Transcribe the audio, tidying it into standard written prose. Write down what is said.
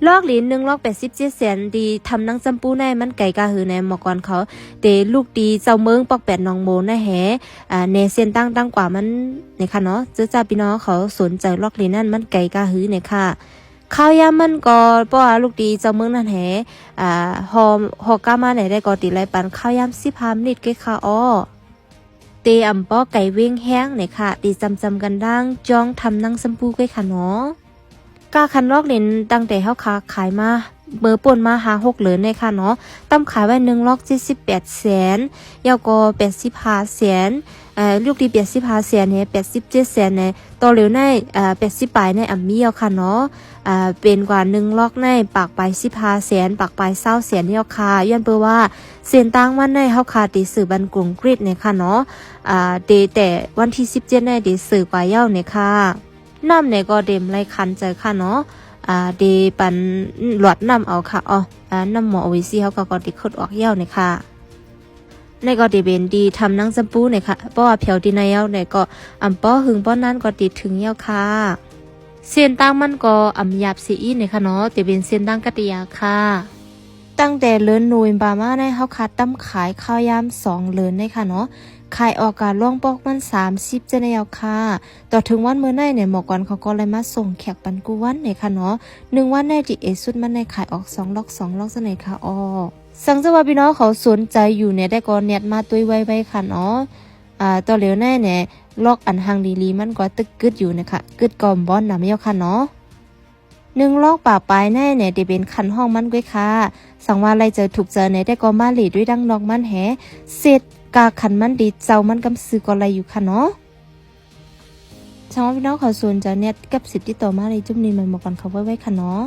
ลอกหลิน187 แสนดีทำนังจำปูในมันไก่กาหือในหมอกรเขาเตลูกดีเจ้าเมืองปอกแปดนองโมนะแหเนเซียนตั้งกว่ามันเนี่ยค่ะเนาะเจ้าจ้าพี่น้องเขาสนใจลอกหลินนั่นมันไก่กาหือเนี่ยค่ะข้าวยามมันก็เพราะว่าลูกดีเจ้าเมืองนั่นแหหอกามาไหนได้ก็ติไรปันข้าวยาม15 นิดเกค่ะอ้อเตอำป้อไก่เว้งแห้งเนี่ยค่ะตีจำกันดังจ้องทำนังจำปูไว้ค่ะเนาะกาคันลอกเล่นตั้งแต่เฮาค้าขายมาเบอร์ป่นมา6เหรียญเลยค่ะเนาะตั้มขายไว้178 แสนยาวก็85 แสนลูกดี85 แสนเนี่ย87 แสนเนี่ยต่อเหลียวใน80 ปลายในอัมมี่เอาค่ะเนาะเป็นกว่า1ล็อกในปากไป15 แสนปากไป20 แสนเนี่ยค่ะย้อนเปว่าเส้นตั้งวันในเฮาค้าตีสื่อบันกรุงกรีดเนี่ยค่ะเนาะแต่วันที่17ในตีสื่อกว่าเย้าเนี่ยค่ะน้ำเนี่ยก็เดมไรคันใจค่ะเนาะเดปันหลอดน้ำเอาค่ะน้ำหมอวิซีเขาก็ติดขดออกเย้าเนี่ยค่ะในก็เดเป็นดีทำนังจำปูเนี่ยค่ะเพราะว่าเผียวดีในเย้าเนี่ยก็ป้อหึงป้อนั้นก็ติดถึงเย้าค่ะเส้นตั้งมันก็หยาบสีเนี่ยค่ะเนาะแต่เป็นเส้นตั้งกัตยาค่ะตั้งแต่เลินนูนบามาในเขาคัดตั้มขายข้าวยาม2 เลินในค่ะเนาะขายออกการล่องปอกมัน30จะในเอาค่ะต่อถึงวันมื้อในเนี่ยหมอกวันเขาก็เลยมาส่งแขกปันกูวันเนี่ยค่ะเนาะ1 วันในที่สุดมันในขายออก2 ล็อกซะในค่ะสังเกตว่าพี่น้องเขาสนใจอยู่เนี่ยได้ก็เน็ตมาตุ้ยไว้ค่ะเนาะต่อเหลียวในเนี่ยล็อกอันหังดีๆมันก็ตึกกึดอยู่นะคะกึดกอมบอนนำเยาค่ะเนาะ1 ล็อกป่าปลายในเนี่ยจะเป็นคันห้องมันก้วยค่ะสังว่าอะไรเจอถูกเจอเนี่ยได้ก็มาหลีด้วยดังนอกมันแหเสร็จกาขันมันดีเจ้ามันกำซื้อก็อะไรอยู่ค่ะเนาะช่างว่าพี่น้องเขาส่วนจะเนี่ยกับสิทธิ์ที่ต่อมาในจุ่มนี้มันบอกกันเขาไว้ค่ะเนาะ